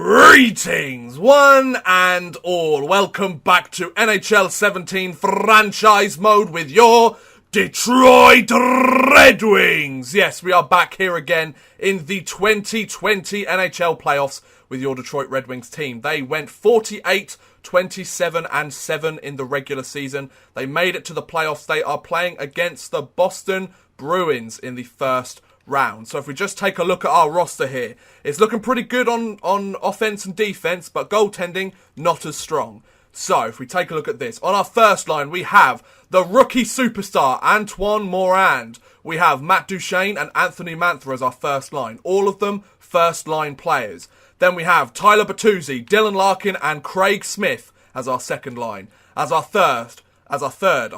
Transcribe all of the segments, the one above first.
Greetings, one and all. Welcome back to NHL 17 franchise mode with your Detroit Red Wings. Yes, we are back here again in the 2020 NHL playoffs with your Detroit Red Wings team. They went 48, 27 and 7 in the regular season. They made it to the playoffs. They are playing against the Boston Bruins in the first round. So if we just take a look at our roster here, it's looking pretty good on offense and defense, but goaltending not as strong. So if we take a look at this, on our first line we have the rookie superstar Antoine Morand. We have Matt Duchene and Anthony Mantha as our first line. All of them first line players. Then we have Tyler Bertuzzi, Dylan Larkin and Craig Smith as our second line. As our third, Stefan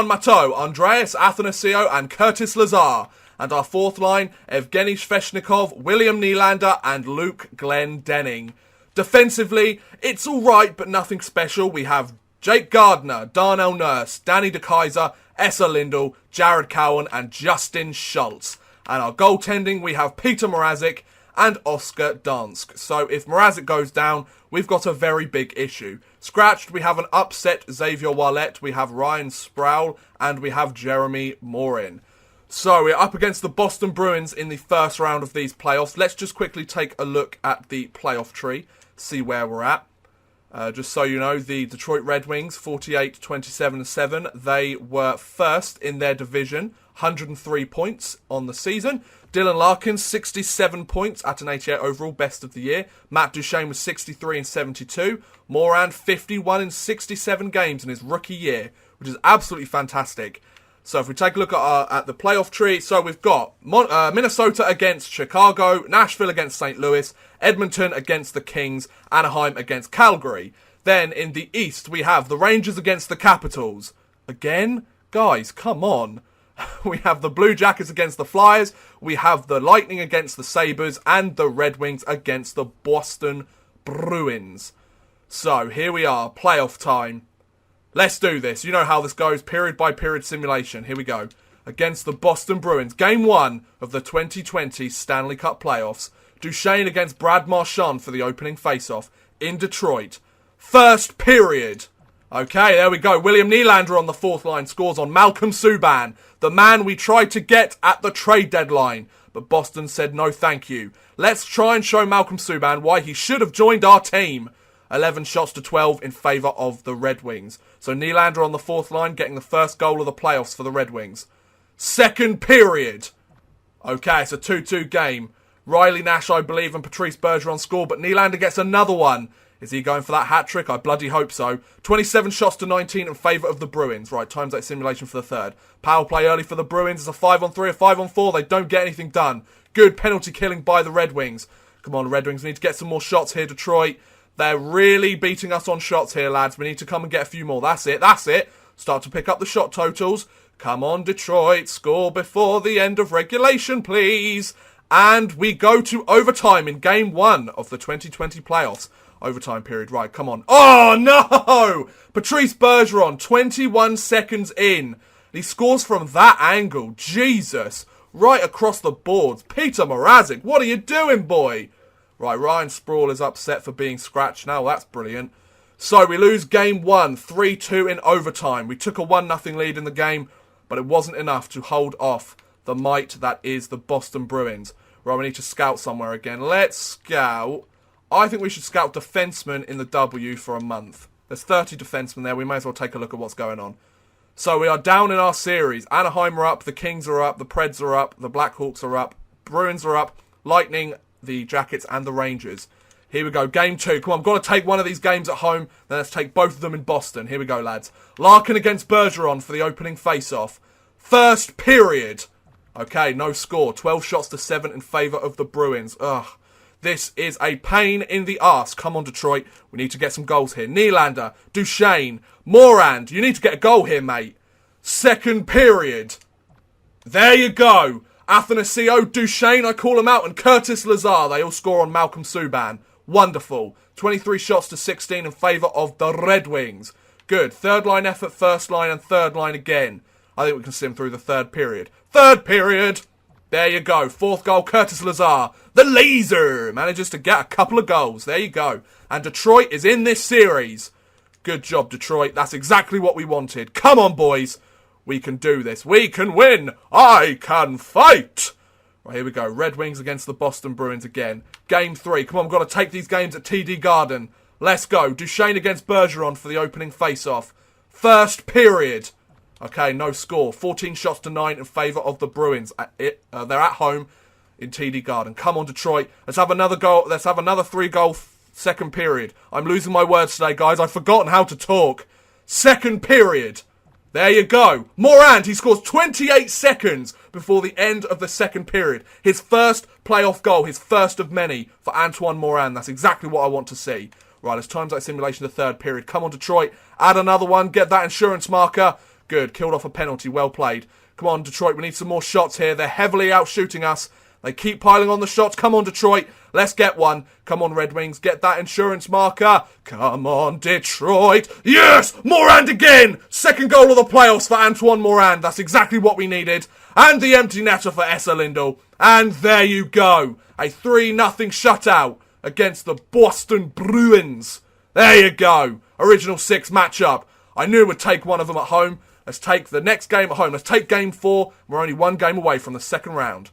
Matteau, Andreas Athanasiou and Curtis Lazar. And our fourth line, Evgeny Sveshnikov, William Nylander and Luke Glendening. Defensively, it's alright but nothing special. We have Jake Gardner, Darnell Nurse, Danny DeKaiser, Esa Lindell, Jared Cowan and Justin Schultz. And our goaltending, we have Peter Mrazek and Oscar Dansk. So if Mrazek goes down, we've got a very big issue. Scratched, we have an upset Xavier Ouellet, we have Ryan Sproul, and we have Jeremy Morin. So we're up against the Boston Bruins in the first round of these playoffs. Let's just quickly take a look at the playoff tree, see where we're at. Just so you know, the Detroit Red Wings, 48, 27 and 7. They were first in their division, 103 points on the season. Dylan Larkin, 67 points at an 88 overall, best of the year. Matt Duchene was 63 and 72. Morand, 51 in 67 games in his rookie year, which is absolutely fantastic. So if we take a look at the playoff tree, so we've got Minnesota against Chicago, Nashville against St. Louis, Edmonton against the Kings, Anaheim against Calgary. Then in the East, we have the Rangers against the Capitals. Again? Guys, come on. We have the Blue Jackets against the Flyers, we have the Lightning against the Sabres, and the Red Wings against the Boston Bruins. So here we are, playoff time. Let's do this. You know how this goes. Period by period simulation. Here we go. Against the Boston Bruins. Game 1 of the 2020 Stanley Cup playoffs. Duchene against Brad Marchand for the opening face-off in Detroit. First period. Okay, there we go. William Nylander on the fourth line scores on Malcolm Subban, the man we tried to get at the trade deadline. But Boston said no thank you. Let's try and show Malcolm Subban why he should have joined our team. 11 shots to 12 in favour of the Red Wings. So Nylander on the fourth line getting the first goal of the playoffs for the Red Wings. Second period. Okay, it's a 2-2 game. Riley Nash, I believe, and Patrice Bergeron score, but Nylander gets another one. Is he going for that hat-trick? I bloody hope so. 27 shots to 19 in favour of the Bruins. Right, times that simulation for the third. Power play early for the Bruins. It's a 5-on-3, a 5-on-4. They don't get anything done. Good penalty killing by the Red Wings. Come on, Red Wings. We need to get some more shots here, Detroit. They're really beating us on shots here, lads. We need to come and get a few more. That's it. That's it. Start to pick up the shot totals. Come on, Detroit. Score before the end of regulation, please. And we go to overtime in Game 1 of the 2020 playoffs. Overtime period. Right, come on. Oh, no! Patrice Bergeron, 21 seconds in. He scores from that angle. Jesus. Right across the boards. Peter Mrazek, what are you doing, boy? Right, Ryan Sproul is upset for being scratched now. That's brilliant. So we lose Game 1, 3-2 in overtime. We took a 1-0 lead in the game, but it wasn't enough to hold off the might that is the Boston Bruins. Right, we need to scout somewhere again. Let's scout. I think we should scout defensemen in the W for a month. There's 30 defensemen there. We may as well take a look at what's going on. So we are down in our series. Anaheim are up, the Kings are up, the Preds are up, the Blackhawks are up, Bruins are up, Lightning, the Jackets and the Rangers. Here we go, Game 2. Come on, I've got to take one of these games at home. Then let's take both of them in Boston. Here we go, lads. Larkin against Bergeron for the opening face-off. First period. Okay, no score. 12 shots to 7 in favour of the Bruins. Ugh. This is a pain in the arse. Come on, Detroit. We need to get some goals here. Nylander, Duchene, Morand. You need to get a goal here, mate. Second period. There you go. Athanasiou, Duchene, I call him out, and Curtis Lazar. They all score on Malcolm Subban. Wonderful. 23 shots to 16 in favour of the Red Wings. Good. Third line effort, first line, and third line again. I think we can sim through the third period. Third period! There you go. 4th goal, Curtis Lazar. The laser manages to get a couple of goals. There you go. And Detroit is in this series. Good job, Detroit. That's exactly what we wanted. Come on, boys. We can do this. We can win. I can fight. Right, here we go. Red Wings against the Boston Bruins again. Game 3. Come on, we've got to take these games at TD Garden. Let's go. Duchesne against Bergeron for the opening face-off. First period. Okay, no score. 14 shots to 9 in favour of the Bruins. They're at home in TD Garden. Come on, Detroit. Let's have another goal. Let's have another 3-goal second period. I'm losing my words today, guys. I've forgotten how to talk. Second period. There you go. Morand, he scores 28 seconds before the end of the second period. His first playoff goal, his first of many for Antoine Morand. That's exactly what I want to see. Right, it's times that simulation the third period. Come on, Detroit. Add another one. Get that insurance marker. Good. Killed off a penalty. Well played. Come on, Detroit. We need some more shots here. They're heavily out-shooting us. They keep piling on the shots. Come on, Detroit. Let's get one. Come on, Red Wings. Get that insurance marker. Come on, Detroit. Yes! Morand again! Second goal of the playoffs for Antoine Morand. That's exactly what we needed. And the empty netter for Esa Lindell. And there you go. A 3-0 shutout against the Boston Bruins. There you go. Original 6 matchup. I knew we'd take one of them at home. Let's take the next game at home. Let's take game 4. We're only one game away from the second round.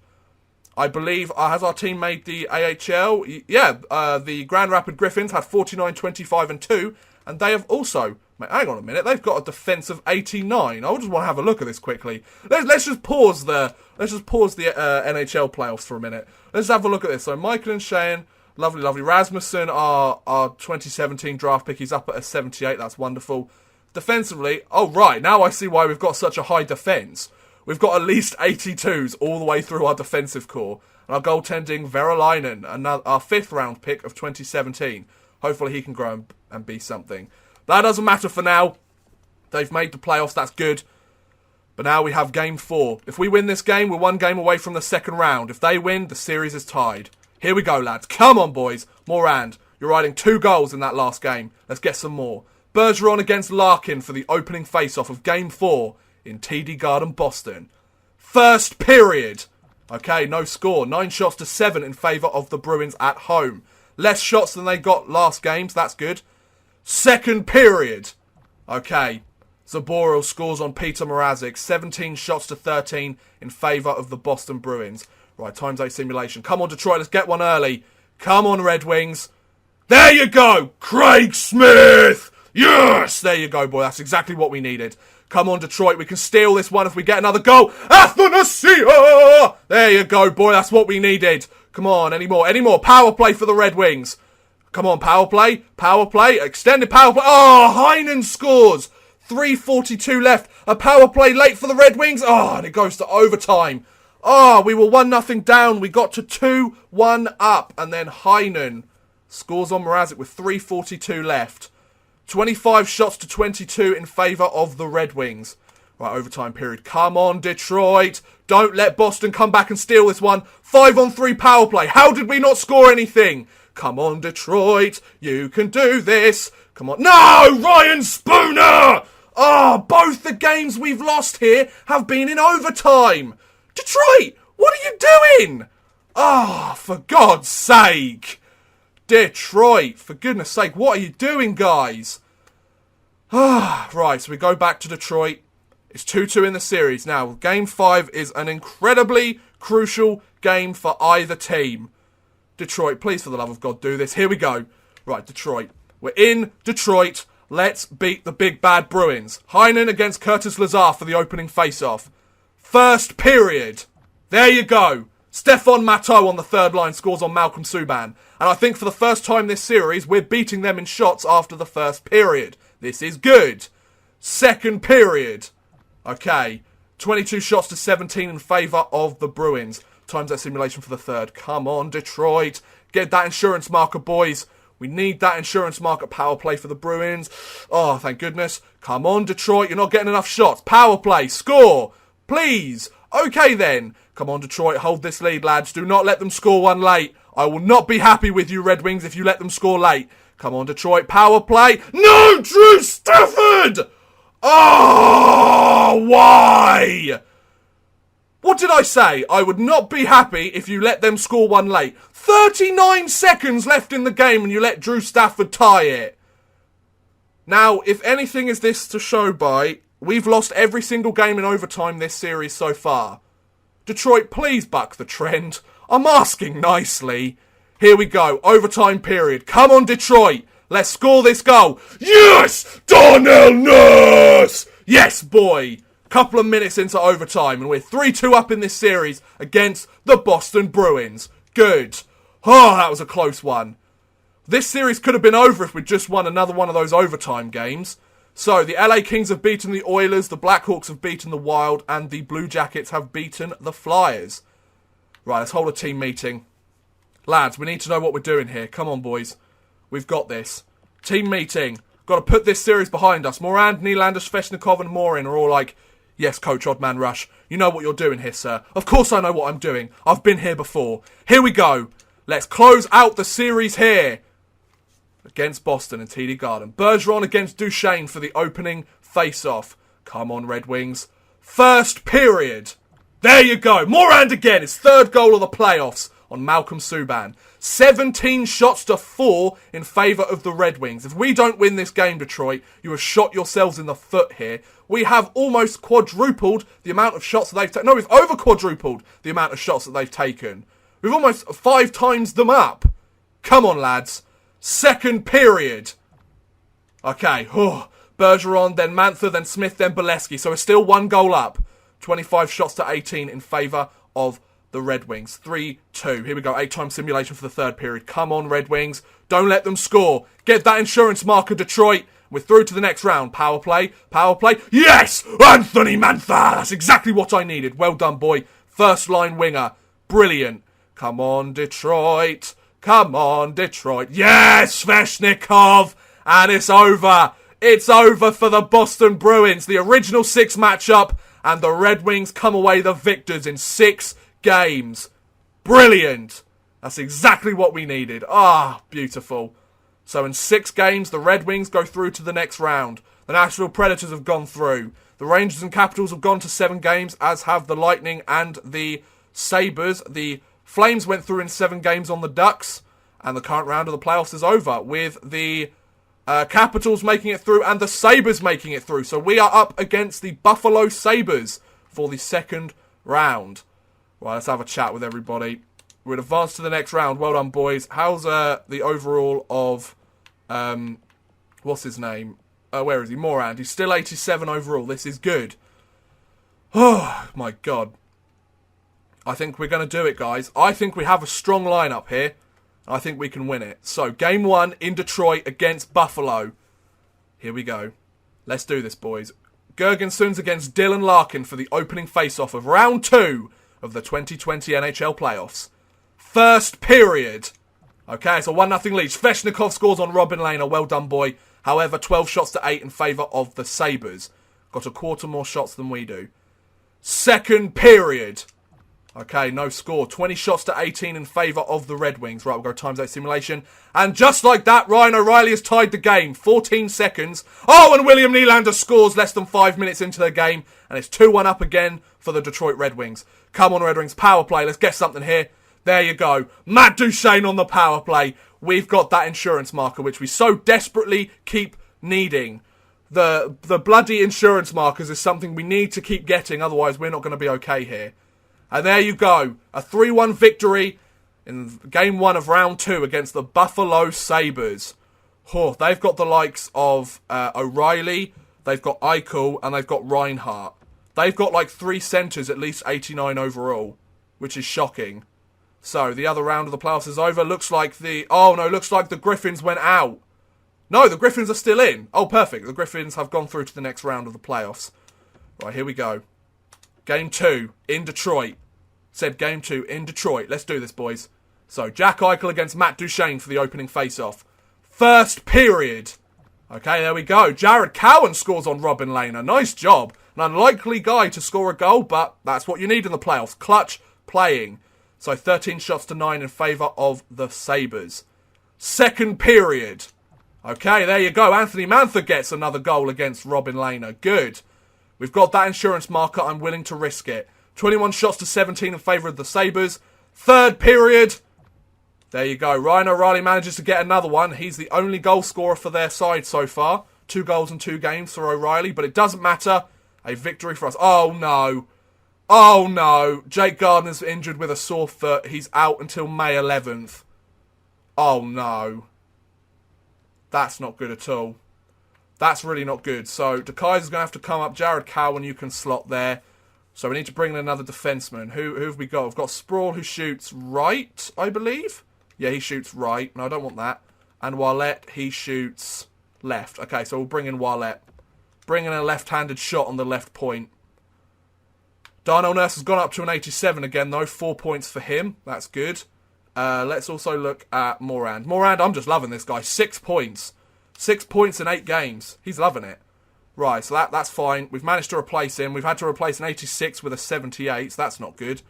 I believe, has our team made the AHL? Yeah, the Grand Rapids Griffins had 49-25-2, and they have also, hang on a minute, they've got a defensive 89. I just want to have a look at this quickly. Let's just pause the NHL playoffs for a minute. Let's have a look at this. So Michael and Shane, lovely. Rasmussen, our 2017 draft pick, he's up at a 78. That's wonderful. Defensively, oh right, now I see why we've got such a high defence. We've got at least 82s all the way through our defensive core. And our goaltending, Verolainen, our 5th round pick of 2017. Hopefully he can grow and be something. That doesn't matter for now. They've made the playoffs, that's good. But now we have game 4. If we win this game, we're one game away from the second round. If they win, the series is tied. Here we go, lads. Come on, boys. Morand, you're riding 2 goals in that last game. Let's get some more. Bergeron against Larkin for the opening face-off of Game 4 in TD Garden, Boston. First period. Okay, no score. 9 shots to 7 in favour of the Bruins at home. Less shots than they got last game, so that's good. Second period. Okay, Zaboral scores on Peter Mrazek. 17 shots to 13 in favour of the Boston Bruins. Right, times 8 simulation. Come on, Detroit, let's get one early. Come on, Red Wings. There you go. Craig Smith. Yes! There you go, boy. That's exactly what we needed. Come on, Detroit. We can steal this one if we get another goal. Athanasia! There you go, boy. That's what we needed. Come on, any more. Power play for the Red Wings. Come on, power play. Extended power play. Oh, Heinen scores. 3:42 left. A power play late for the Red Wings. Oh, and it goes to overtime. Oh, we were 1-0 down. We got to 2-1 up. And then Heinen scores on Mrazek with 3:42 left. 25 shots to 22 in favour of the Red Wings. Right, overtime period. Come on, Detroit. Don't let Boston come back and steal this one. 5-on-3 power play. How did we not score anything? Come on, Detroit. You can do this. Come on. No! Ryan Spooner! Oh, both the games we've lost here have been in overtime. Detroit, what are you doing? Oh, for God's sake. Detroit, for goodness sake, what are you doing, guys? Right, so we go back to Detroit. It's 2-2 in the series. Now, Game 5 is an incredibly crucial game for either team. Detroit, please, for the love of God, do this. Here we go. Right, Detroit. We're in Detroit. Let's beat the big bad Bruins. Heinen against Curtis Lazar for the opening face-off. First period. There you go. Stefan Matteau on the third line scores on Malcolm Subban. And I think for the first time this series, we're beating them in shots after the first period. This is good. Second period. Okay. 22 shots to 17 in favour of the Bruins. Times that simulation for the third. Come on, Detroit. Get that insurance marker, boys. We need that insurance marker. Power play for the Bruins. Oh, thank goodness. Come on, Detroit. You're not getting enough shots. Power play. Score. Please. Okay, then. Come on, Detroit. Hold this lead, lads. Do not let them score one late. I will not be happy with you, Red Wings, if you let them score late. Come on, Detroit. Power play. No, Drew Stafford! Oh, why? What did I say? I would not be happy if you let them score one late. 39 seconds left in the game and you let Drew Stafford tie it. Now, if anything is this to show by, we've lost every single game in overtime this series so far. Detroit, please buck the trend. I'm asking nicely. Here we go. Overtime period. Come on, Detroit. Let's score this goal. Yes! Darnell Nurse! Yes, boy. Couple of minutes into overtime and we're 3-2 up in this series against the Boston Bruins. Good. Oh, that was a close one. This series could have been over if we'd just won another one of those overtime games. So, the LA Kings have beaten the Oilers, the Blackhawks have beaten the Wild, and the Blue Jackets have beaten the Flyers. Right, let's hold a team meeting. Lads, we need to know what we're doing here. Come on, boys. We've got this. Team meeting. Got to put this series behind us. Morand, Nylander, Svechnikov, and Morin are all like, yes, Coach Oddman Rush. You know what you're doing here, sir. Of course I know what I'm doing. I've been here before. Here we go. Let's close out the series here. Against Boston and TD Garden. Bergeron against Duchesne for the opening face-off. Come on, Red Wings. First period. There you go. Morand again. His third goal of the playoffs on Malcolm Subban. 17 shots to 4 in favour of the Red Wings. If we don't win this game, Detroit, you have shot yourselves in the foot here. We have almost quadrupled the amount of shots that they've taken. No, we've over quadrupled the amount of shots that they've taken. We've almost 5 times them up. Come on, lads. Second period. Okay. Bergeron, then Mantha, then Smith, then Bolesky. So we're still 1 goal up. 25 shots to 18 in favour of the Red Wings. 3-2. Here we go. 8-time simulation for the third period. Come on, Red Wings. Don't let them score. Get that insurance marker, Detroit. We're through to the next round. Power play. Power play. Yes! Anthony Mantha! That's exactly what I needed. Well done, boy. First line winger. Brilliant. Come on, Detroit. Come on, Detroit. Yes, Svechnikov. And it's over. It's over for the Boston Bruins. The original 6 matchup. And the Red Wings come away the victors in 6 games. Brilliant. That's exactly what we needed. Ah, beautiful. So in 6 games, the Red Wings go through to the next round. The Nashville Predators have gone through. The Rangers and Capitals have gone to 7 games, as have the Lightning and the Sabres. The Flames went through in 7 games on the Ducks, and the current round of the playoffs is over, with the Capitals making it through and the Sabres making it through. So we are up against the Buffalo Sabres for the second round. Right, let's have a chat with everybody. We'll advance to the next round. Well done, boys. How's the overall of, what's his name? Where is he? Morand. He's still 87 overall. This is good. Oh, my God. I think we're going to do it, guys. I think we have a strong lineup here. I think we can win it. So, game 1 in Detroit against Buffalo. Here we go. Let's do this, boys. Gergensen's against Dylan Larkin for the opening face-off of round 2 of the 2020 NHL playoffs. First period. Okay, so 1-0 lead. Svechnikov scores on Robin Lehner. Well done, boy. However, 12 shots to 8 in favour of the Sabres. Got a quarter more shots than we do. Second period. Okay, no score. 20 shots to 18 in favour of the Red Wings. Right, we'll go times 8 simulation. And just like that, Ryan O'Reilly has tied the game. 14 seconds. Oh, and William Nylander scores less than 5 minutes into the game. And it's 2-1 up again for the Detroit Red Wings. Come on, Red Wings. Power play. Let's get something here. There you go. Matt Duchesne on the power play. We've got that insurance marker, which we so desperately keep needing. The bloody insurance markers is something we need to keep getting. Otherwise, we're not going to be okay here. And there you go. A 3-1 victory in game 1 of round 2 against the Buffalo Sabres. Oh, they've got the likes of O'Reilly, they've got Eichel, and they've got Reinhart. They've got like 3 centres, at least 89 overall, which is shocking. So, the other round of the playoffs is over. Looks like looks like the Griffins went out. No, the Griffins are still in. Oh, perfect. The Griffins have gone through to the next round of the playoffs. Right, here we go. Game 2 in Detroit. Said game 2 in Detroit. Let's do this, boys. So, Jack Eichel against Matt Duchesne for the opening face-off. First period. Okay, there we go. Jared Cowan scores on Robin Lehner. Nice job. An unlikely guy to score a goal, but that's what you need in the playoffs. Clutch playing. So 13 shots to 9 in favour of the Sabres. Second period. Okay, there you go. Anthony Mantha gets another goal against Robin Lehner. Good. We've got that insurance marker. I'm willing to risk it. 21 shots to 17 in favour of the Sabres. Third period. There you go. Ryan O'Reilly manages to get another one. He's the only goal scorer for their side so far. 2 goals in 2 games for O'Reilly, but it doesn't matter. A victory for us. Oh, no. Oh, no. Jake Gardner's injured with a sore foot. He's out until May 11th. Oh, no. That's not good at all. That's really not good. So, De Keyser's going to have to come up. Jared Cowan, you can slot there. So, we need to bring in another defenseman. Who have we got? We've got Sprawl, who shoots right, I believe. Yeah, he shoots right. No, I don't want that. And Wallet, he shoots left. Okay, so we'll bring in Wallet. Bring in a left-handed shot on the left point. Darnell Nurse has gone up to an 87 again, though. 4 points for him. That's good. Let's also look at Morand. Morand, I'm just loving this guy. 6 points. 6 points in 8 games. He's loving it. Right, so that's fine. We've managed to replace him. We've had to replace an 86 with a 78, so that's not good.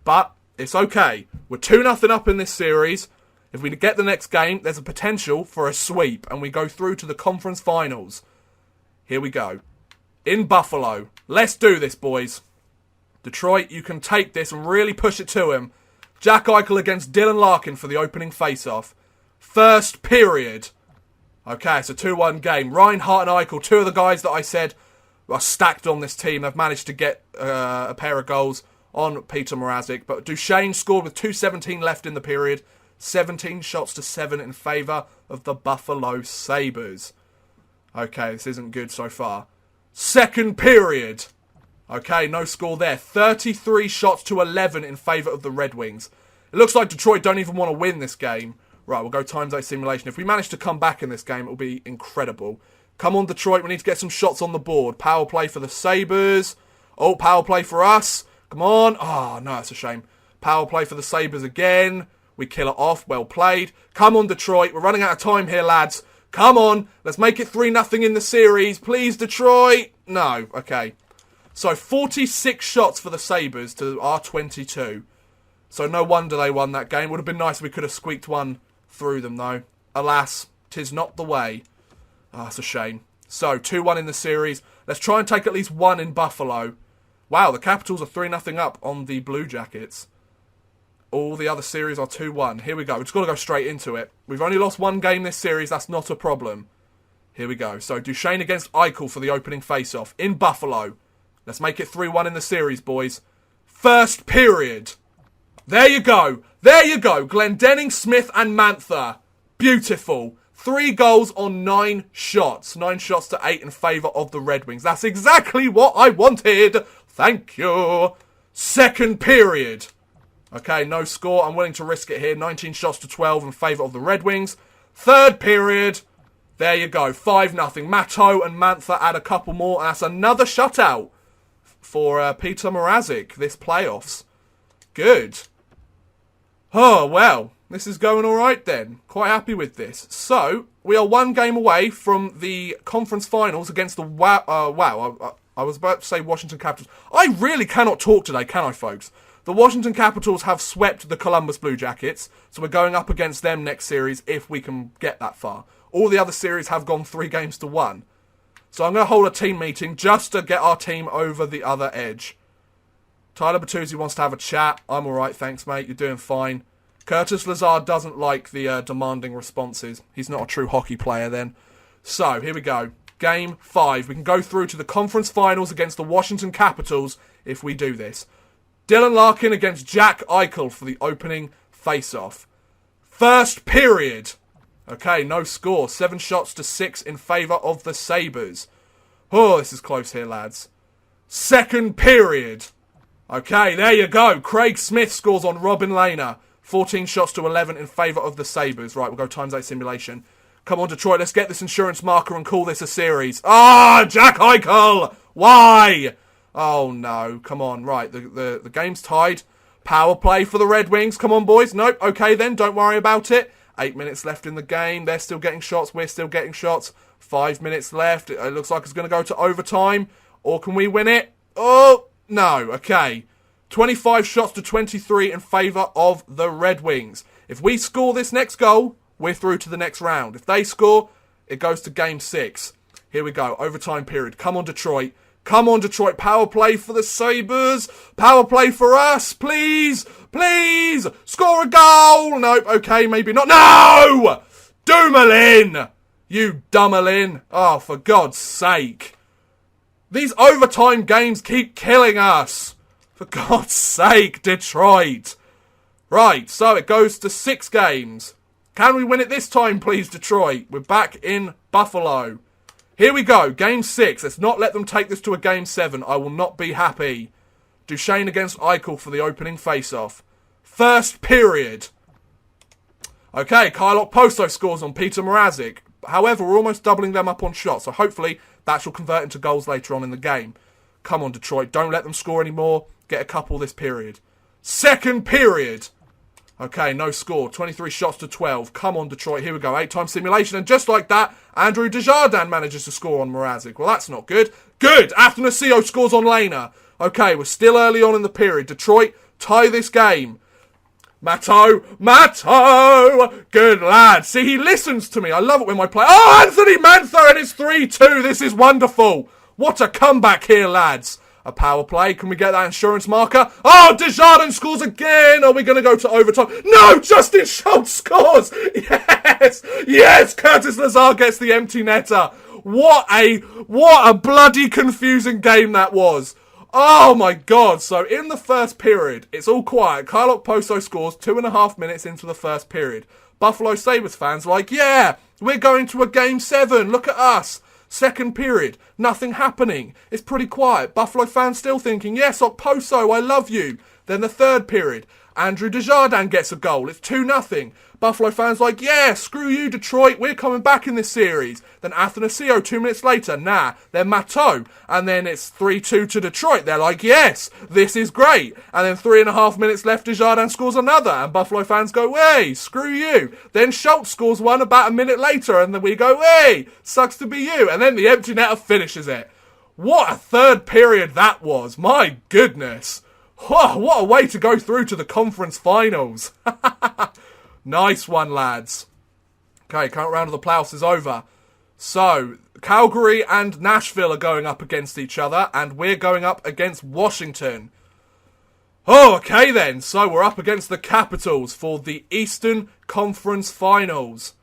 But it's okay. We're 2-0 up in this series. If we get the next game, there's a potential for a sweep, and we go through to the conference finals. Here we go. In Buffalo. Let's do this, boys. Detroit, you can take this and really push it to him. Jack Eichel against Dylan Larkin for the opening face-off. First period. Okay, it's a 2-1 game. Reinhart and Eichel, 2 of the guys that I said are stacked on this team. They've managed to get a pair of goals on Peter Mrazek. But Duchesne scored with 2:17 left in the period. 17 shots to 7 in favour of the Buffalo Sabres. Okay, this isn't good so far. Second period. Okay, no score there. 33 shots to 11 in favour of the Red Wings. It looks like Detroit don't even want to win this game. Right, we'll go times 8 simulation. If we manage to come back in this game, it'll be incredible. Come on, Detroit. We need to get some shots on the board. Power play for the Sabres. Oh, power play for us. Come on. Oh, no, that's a shame. Power play for the Sabres again. We kill it off. Well played. Come on, Detroit. We're running out of time here, lads. Come on. Let's make it 3-0 in the series. Please, Detroit. No. Okay. So, 46 shots for the Sabres to our 22. So, no wonder they won that game. Would have been nice if we could have squeaked one through them, though. Alas, 'tis not the way. Ah, it's a shame. So, 2-1 in the series. Let's try and take at least one in Buffalo. Wow, the Capitals are 3-0 up on the Blue Jackets. All the other series are 2-1. Here we go. We've just got to go straight into it. We've only lost one game this series. That's not a problem. Here we go. So, Duchesne against Eichel for the opening face-off in Buffalo. Let's make it 3-1 in the series, boys. First period. There you go. There you go. Glendening, Smith and Mantha. Beautiful. 3 goals on 9 shots. 9 shots to 8 in favour of the Red Wings. That's exactly what I wanted. Thank you. Second period. Okay, no score. I'm willing to risk it here. 19 shots to 12 in favour of the Red Wings. Third period. There you go. 5-0. Matto and Mantha add a couple more. That's another shutout for Peter Mrazek this playoffs. Good. Oh, well. This is going alright then. Quite happy with this. So, we are 1 game away from the conference finals against the I was about to say Washington Capitals. I really cannot talk today, can I, folks? The Washington Capitals have swept the Columbus Blue Jackets, so we're going up against them next series if we can get that far. All the other series have gone 3-1. So I'm going to hold a team meeting just to get our team over the other edge. Tyler Bertuzzi wants to have a chat. I'm alright, thanks, mate. You're doing fine. Curtis Lazar doesn't like the demanding responses. He's not a true hockey player then. So, here we go. Game 5. We can go through to the conference finals against the Washington Capitals if we do this. Dylan Larkin against Jack Eichel for the opening face-off. First period. Okay, no score. 7 shots to 6 in favour of the Sabres. Oh, this is close here, lads. Second period. Okay, there you go. Craig Smith scores on Robin Lehner. 14 shots to 11 in favour of the Sabres. Right, we'll go times 8 simulation. Come on, Detroit, let's get this insurance marker and call this a series. Ah, Jack Eichel! Why? Oh, no. Come on. Right, the game's tied. Power play for the Red Wings. Come on, boys. Nope. Okay, then. Don't worry about it. 8 minutes left in the game. They're still getting shots. We're still getting shots. 5 minutes left. It looks like it's going to go to overtime. Or can we win it? Oh, no. Okay. 25 shots to 23 in favour of the Red Wings. If we score this next goal, we're through to the next round. If they score, it goes to Game 6. Here we go. Overtime period. Come on, Detroit. Come on, Detroit. Power play for the Sabres. Power play for us. Please. Please. Score a goal. Nope. Okay, maybe not. No! Dumoulin. You Dumoulin. Oh, for God's sake. These overtime games keep killing us. For God's sake, Detroit. Right, so it goes to 6 games. Can we win it this time, please, Detroit? We're back in Buffalo. Here we go, Game 6. Let's not let them take this to a Game 7. I will not be happy. Duchesne against Eichel for the opening face-off. First period. Okay, Kyle Okposo scores on Peter Mrazek. However, we're almost doubling them up on shots, so hopefully that shall convert into goals later on in the game. Come on, Detroit. Don't let them score anymore. Get a couple this period. Second period. Okay, no score. 23 shots to 12. Come on, Detroit. Here we go. 8-time simulation. And just like that, Andrew Desjardins manages to score on Mrazek. Well, that's not good. Good! Athanasiou scores on Lehner. Okay, we're still early on in the period. Detroit, tie this game. Matto! Good lad. See, he listens to me. I love it when my player... Oh, Anthony Mantha, and it's 3-2. This is wonderful. What a comeback here, lads. A power play. Can we get that insurance marker? Oh, Desjardins scores again. Are we going to go to overtime? No, Justin Schultz scores. Yes. Yes, Curtis Lazar gets the empty netter. What a bloody confusing game that was. Oh my God. So in the first period, it's all quiet. Kyle Okposo scores 2.5 minutes into the first period. Buffalo Sabres fans are like, yeah, we're going to a Game 7. Look at us. Second period, nothing happening. It's pretty quiet. Buffalo fans still thinking, yes, Okposo, I love you. Then the third period, Andrew Desjardins gets a goal. It's 2-0. Buffalo fans like, yeah, screw you, Detroit. We're coming back in this series. Then Athanasiou 2 minutes later, nah. Then Matteau. And then it's 3-2 to Detroit. They're like, yes, this is great. And then 3.5 minutes left, Desjardins scores another. And Buffalo fans go, hey, screw you. Then Schultz scores one about a minute later. And then we go, hey, sucks to be you. And then the empty netter finishes it. What a third period that was. My goodness. Oh, what a way to go through to the conference finals. Nice one, lads. Okay, current round of the playoffs is over. So, Calgary and Nashville are going up against each other, and we're going up against Washington. Oh, okay then. So, we're up against the Capitals for the Eastern Conference Finals.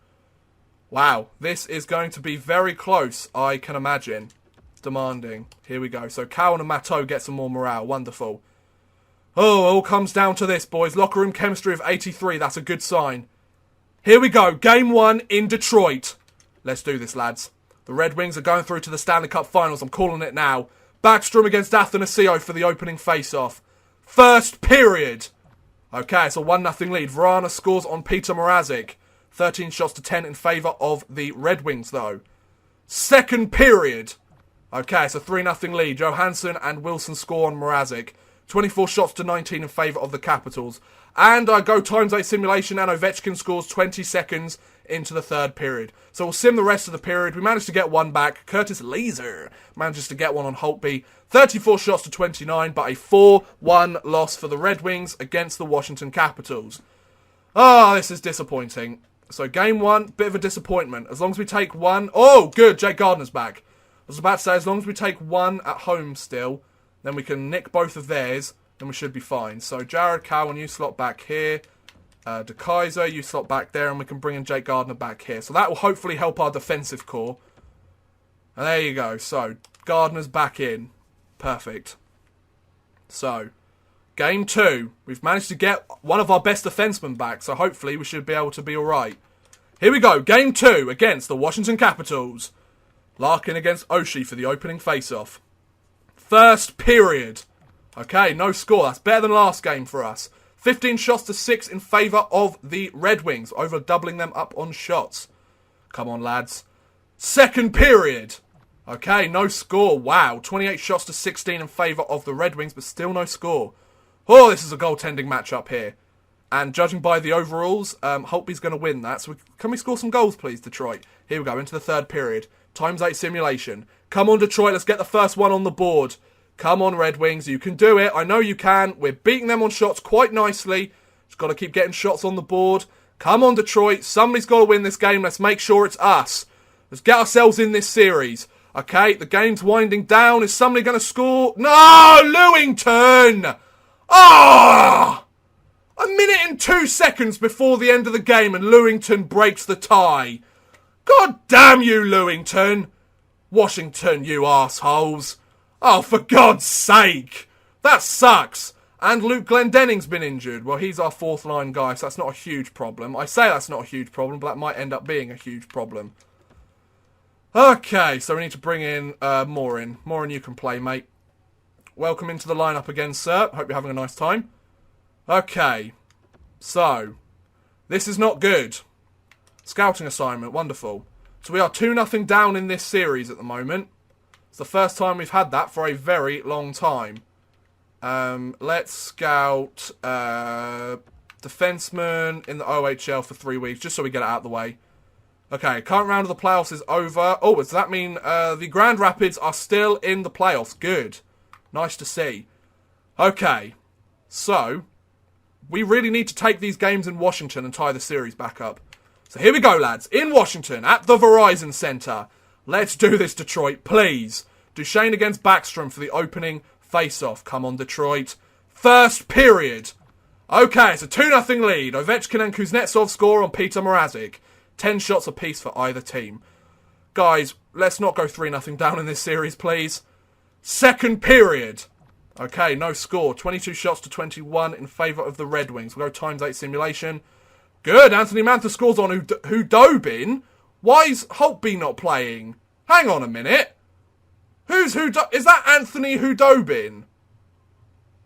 Wow, this is going to be very close, I can imagine. Demanding. Here we go. So, Cowan and Matteau get some more morale. Wonderful. Oh, it all comes down to this, boys. Locker room chemistry of 83. That's a good sign. Here we go. Game 1 in Detroit. Let's do this, lads. The Red Wings are going through to the Stanley Cup Finals. I'm calling it now. Backstrom against Athanasiou for the opening face-off. First period. Okay, it's a 1-0 lead. Vrana scores on Peter Mrazek. 13 shots to 10 in favour of the Red Wings, though. Second period. Okay, it's a 3-0 lead. Johansson and Wilson score on Mrazek. 24 shots to 19 in favour of the Capitals. And I go times 8 simulation and Ovechkin scores 20 seconds into the third period. So we'll sim the rest of the period. We managed to get one back. Curtis Laser manages to get one on Holtby. 34 shots to 29, but a 4-1 loss for the Red Wings against the Washington Capitals. Oh, this is disappointing. So game 1, bit of a disappointment. As long as we take one... Oh, good, Jake Gardner's back. I was about to say, as long as we take one at home still... Then we can nick both of theirs, and we should be fine. So Jared Cowan, you slot back here. De Kaiser, you slot back there, and we can bring in Jake Gardner back here. So that will hopefully help our defensive core. And there you go. So Gardner's back in. Perfect. So, game 2. We've managed to get one of our best defensemen back, so hopefully we should be able to be alright. Here we go. Game 2 against the Washington Capitals. Larkin against Oshie for the opening face-off. First period. Okay, no score. That's better than last game for us. 15 shots to 6 in favour of the Red Wings, over doubling them up on shots. Come on, lads. Second period. Okay, no score. Wow. 28 shots to 16 in favour of the Red Wings, but still no score. Oh, this is a goaltending matchup here. And judging by the overalls, Holtby's going to win that. So can we score some goals, please, Detroit? Here we go, into the third period. Times 8 simulation. Come on, Detroit, let's get the first one on the board. Come on, Red Wings, you can do it. I know you can. We're beating them on shots quite nicely. Just got to keep getting shots on the board. Come on, Detroit, somebody's got to win this game. Let's make sure it's us. Let's get ourselves in this series. Okay, the game's winding down. Is somebody going to score? No, Lewington! Ah! A minute and 2 seconds before the end of the game and Lewington breaks the tie. God damn you, Lewington. Washington, you arseholes. Oh, for God's sake. That sucks. And Luke Glendenning's been injured. Well, he's our fourth line guy, so that's not a huge problem. I say that's not a huge problem, but that might end up being a huge problem. Okay, so we need to bring in Morin. Morin, you can play, mate. Welcome into the lineup again, sir. Hope you're having a nice time. Okay, so this is not good. Scouting assignment, wonderful. So we are 2-0 down in this series at the moment. It's the first time we've had that for a very long time. Let's scout defenseman in the OHL for 3 weeks, just so we get it out of the way. Okay, current round of the playoffs is over. Oh, does that mean the Grand Rapids are still in the playoffs? Good. Nice to see. Okay, so we really need to take these games in Washington and tie the series back up. So here we go, lads. In Washington, at the Verizon Center. Let's do this, Detroit, please. Duchesne against Backstrom for the opening face-off. Come on, Detroit. First period. Okay, it's a 2-0 lead. Ovechkin and Kuznetsov score on Peter Mrazek. 10 shots apiece for either team. Guys, let's not go 3-0 down in this series, please. Second period. Okay, no score. 22 shots to 21 in favour of the Red Wings. We'll go ×8 simulation. Good. Anthony Mantha scores on Hudobin. Why is Holtby not playing? Hang on a minute. Is that Anthony Hudobin?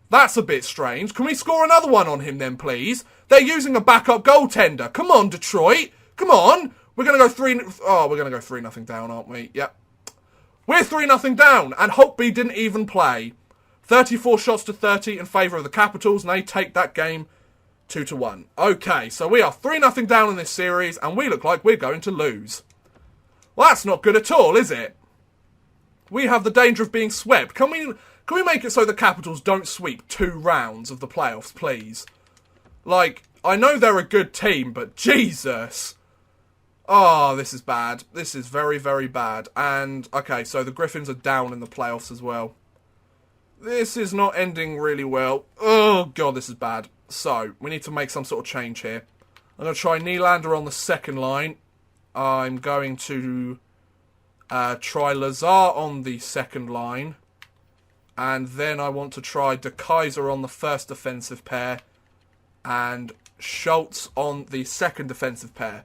That's a bit strange. Can we score another one on him then, please? They're using a backup goaltender. Come on, Detroit. Come on. We're going to go 3-0 down, aren't we? Yep. We're 3-0 down, and Holtby didn't even play. 34 shots to 30 in favour of the Capitals, and they take that game 2-1. Okay, so we are 3-0 down in this series, and we look like we're going to lose. Well, that's not good at all, is it? We have the danger of being swept. Can we make it so the Capitals don't sweep 2 rounds of the playoffs, please? Like, I know they're a good team, but Jesus. Oh, this is bad. This is very, very bad. And, okay, so the Griffins are down in the playoffs as well. This is not ending really well. Oh, God, this is bad. So, we need to make some sort of change here. I'm going to try Nylander on the second line. I'm going to try Lazar on the second line. And then I want to try De Keyser on the first defensive pair. And Schultz on the second defensive pair.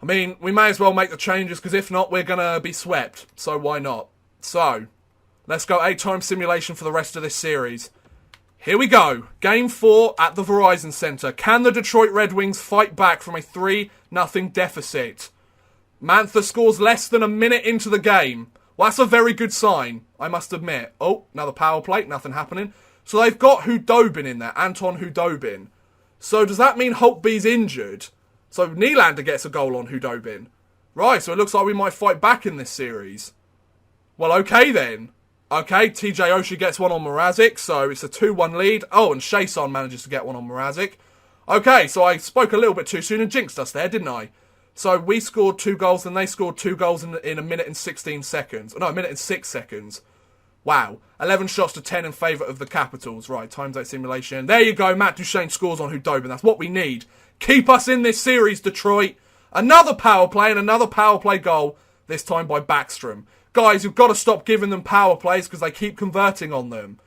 I mean, we may as well make the changes, because if not, we're going to be swept. So why not? So, let's go 8-time simulation for the rest of this series. Here we go. Game 4 at the Verizon Center. Can the Detroit Red Wings fight back from a 3-0 deficit? Mantha scores less than a minute into the game. Well, that's a very good sign, I must admit. Oh, another power play. Nothing happening. So they've got Hudobin in there. Anton Hudobin. So does that mean Holtby's injured? So Nylander gets a goal on Hudobin. Right, so it looks like we might fight back in this series. Well, okay then. Okay, TJ Oshie gets one on Mrazek, so it's a 2-1 lead. Oh, and Chason manages to get one on Mrazek. Okay, so I spoke a little bit too soon and jinxed us there, didn't I? So we scored 2 goals, and they scored 2 goals in a minute and 16 seconds. No, a minute and 6 seconds. Wow. 11 shots to 10 in favour of the Capitals. Right, ×8 simulation. There you go, Matt Duchesne scores on Hudobin. That's what we need. Keep us in this series, Detroit. Another power play and another power play goal, this time by Backstrom. Guys, you've got to stop giving them power plays because they keep converting on them.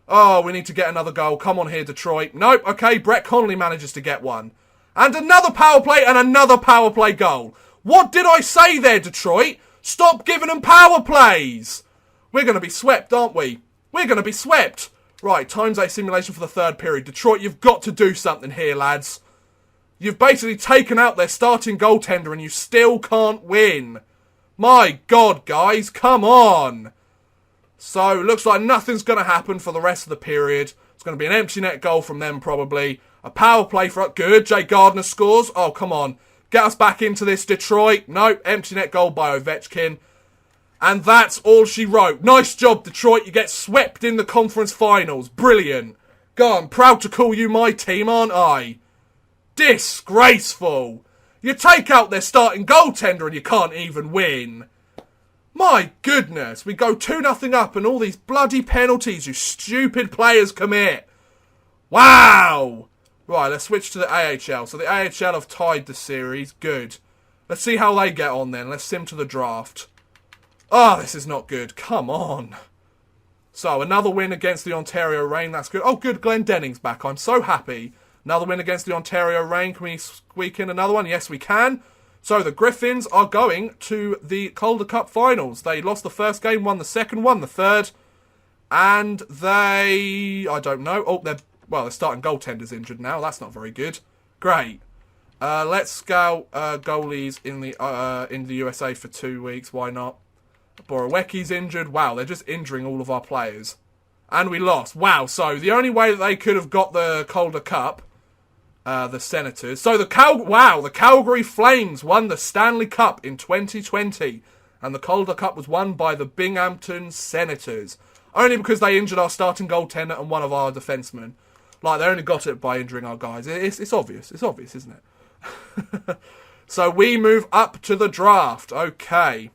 Oh, we need to get another goal. Come on here, Detroit. Nope, okay, Brett Connolly manages to get one. And another power play and another power play goal. What did I say there, Detroit? Stop giving them power plays. We're going to be swept, aren't we? We're going to be swept. Right, ×8 simulation for the third period. Detroit, you've got to do something here, lads. You've basically taken out their starting goaltender and you still can't win. My God, guys, come on. So, looks like nothing's going to happen for the rest of the period. It's going to be an empty net goal from them, probably. A power play for... Good, Jay Gardner scores. Oh, come on. Get us back into this, Detroit. No, empty net goal by Ovechkin. And that's all she wrote. Nice job, Detroit. You get swept in the conference finals. Brilliant. God, I'm proud to call you my team, aren't I? Disgraceful. You take out their starting goaltender and you can't even win. My goodness, we go 2-0 up and all these bloody penalties you stupid players commit. Wow. Right, let's switch to the AHL. So the AHL have tied the series. Good. Let's see how they get on then. Let's sim to the draft. Oh, this is not good. Come on. So, another win against the Ontario Reign. That's good. Oh, good. Glenn Denning's back. I'm so happy. Another win against the Ontario Reign. Can we squeak in another one? Yes, we can. So, the Griffins are going to the Calder Cup finals. They lost the first game, won the second, won the third. And they... I don't know. Oh, they're starting goaltenders injured now. That's not very good. Great. Let's scout goalies in the USA for 2 weeks. Why not? Borowiecki's injured. Wow, they're just injuring all of our players. And we lost. Wow, so the only way that they could have got the Calder Cup, the Senators. So the Calgary Flames won the Stanley Cup in 2020. And the Calder Cup was won by the Binghamton Senators. Only because they injured our starting goaltender and one of our defensemen. Like, they only got it by injuring our guys. It's obvious. It's obvious, isn't it? So we move up to the draft. Okay.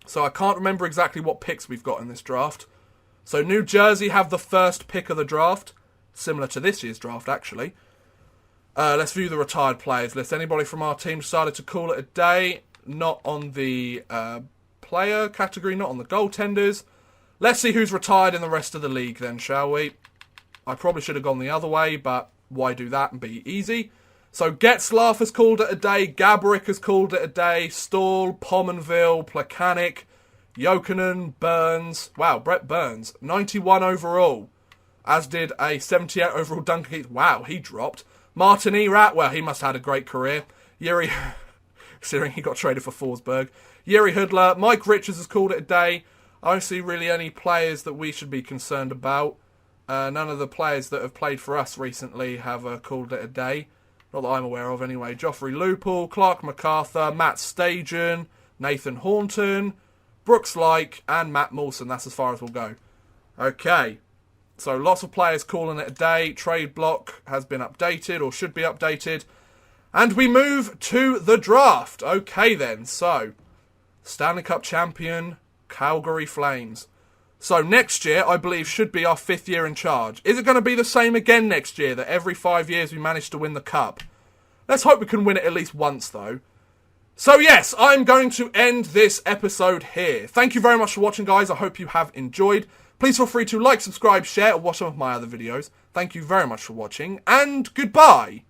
So I can't remember exactly what picks we've got in this draft. So New Jersey have the first pick of the draft. Similar to this year's draft, actually. Let's view the retired players list. Anybody from our team decided to call it a day? Not on the player category, not on the goaltenders. Let's see who's retired in the rest of the league then, shall we? I probably should have gone the other way, but why do that and be easy? So Getzlaff has called it a day, Gaborik has called it a day, Stahl, Pominville, Plekanec, Jokinen, Burns. Wow, Brett Burns, 91 overall. As did a 78 overall Duncan Keith. Wow, he dropped. Martin Erat, well, he must have had a great career. Yuri, considering he got traded for Forsberg. Yuri Hudler, Mike Richards has called it a day. I don't see really any players that we should be concerned about. None of the players that have played for us recently have called it a day. Not that I'm aware of anyway. Joffrey Lupul, Clark MacArthur, Matt Stajan, Nathan Hornton, Brooks Like, and Matt Moulson. That's as far as we'll go. Okay. So lots of players calling it a day. Trade block has been updated or should be updated. And we move to the draft. Okay then. So, Stanley Cup champion, Calgary Flames. So next year, I believe, should be our 5th year in charge. Is it going to be the same again next year, that every 5 years we manage to win the cup? Let's hope we can win it at least once, though. So yes, I'm going to end this episode here. Thank you very much for watching, guys. I hope you have enjoyed. Please feel free to like, subscribe, share, or watch some of my other videos. Thank you very much for watching, and goodbye!